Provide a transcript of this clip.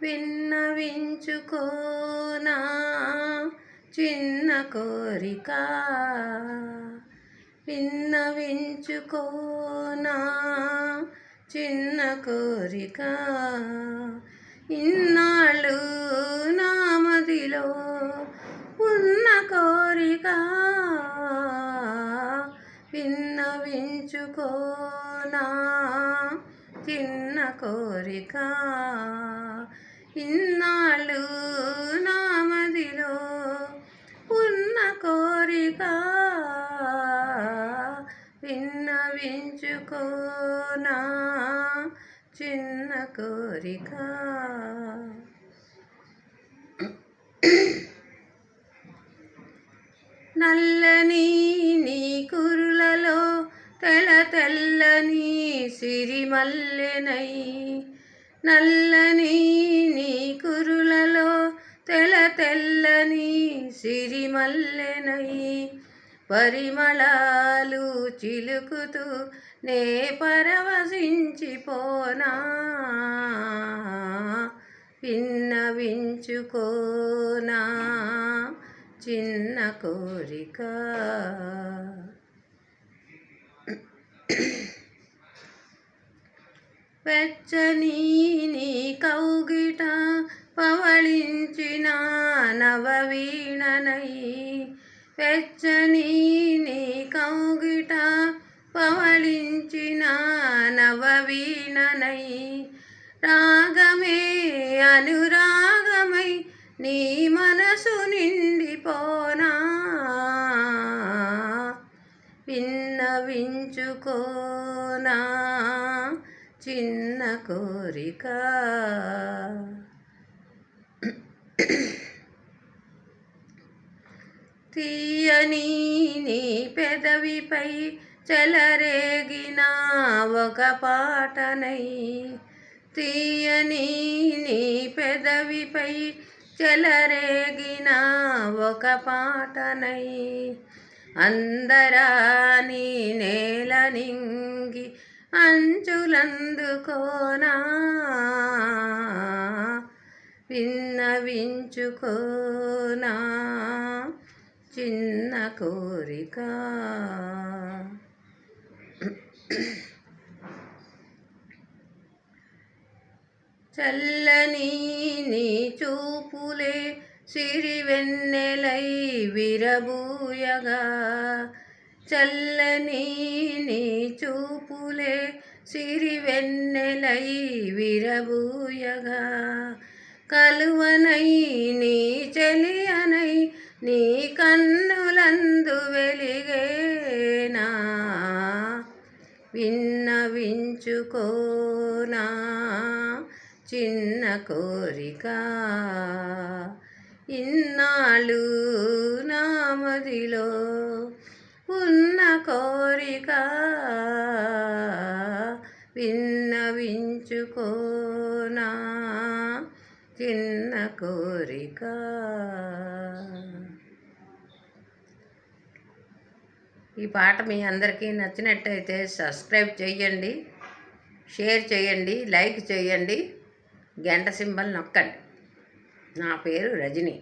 విన్నవించుకోనా చిన్న కోరిక, విన్నవించుకోనా చిన్న కోరిక. ఇన్నాళ్ళు నా మదిలో ఉన్న కోరిక, విన్నవించుకోనా చిన్న కోరిక. ఇన్నాళ్ళు నా మదిలో ఉన్న కోరిక, విన్నవించుకోనా చిన్న కోరిక. నల్లని నీ కురులలో తెల్ల తెల్లని సిరిమల్లెనై, నల్లని నీ కురులలో తెల్ల తెల్లని సిరిమల్లెనై, పరిమళాలు చిలుకుతూ నే పరవశించిపోనా, విన్నవించుకోనా చిన్న కోరిక. వెచ్చని నీ కౌగిట పవళించిన నవవీణనై, వెచ్చని నీ కౌగిట పవళించిన నవవీణనై, రాగమే అనురాగమై నీ మనసు నిండిపోనా, విన్నవించుకోనా చిన్న కోరిక. తీయని నీ పెదవిపై చెలరేగిన ఒక పాటనై, తీయని నీ పెదవిపై చెలరేగిన ఒక పాటనై, అందరాని నేల నింగి అంచులందుకోనా, విన్నవించుకోనా చిన్న కోరిక. చల్లని నీ చూపులే సిరివెన్నెలై విరబూయగా, చల్లని నీ చూపులే సిరివెన్నెలై విరబూయగా, కలువనై నీ చెలియనై నీ కన్నులందు వెలిగేనా, విన్నవించుకోనా చిన్న కోరిక. ఇన్నాళ్ళు నా మదిలో ఉన్న కోరిక, విన్నవించుకోనా చిన్న కోరిక. ఈ పాట మీ అందరికీ నచ్చినట్టయితే సబ్స్క్రైబ్ చేయండి, షేర్ చేయండి, లైక్ చేయండి, గంట సింబల్ నొక్కండి. నా పేరు రజని.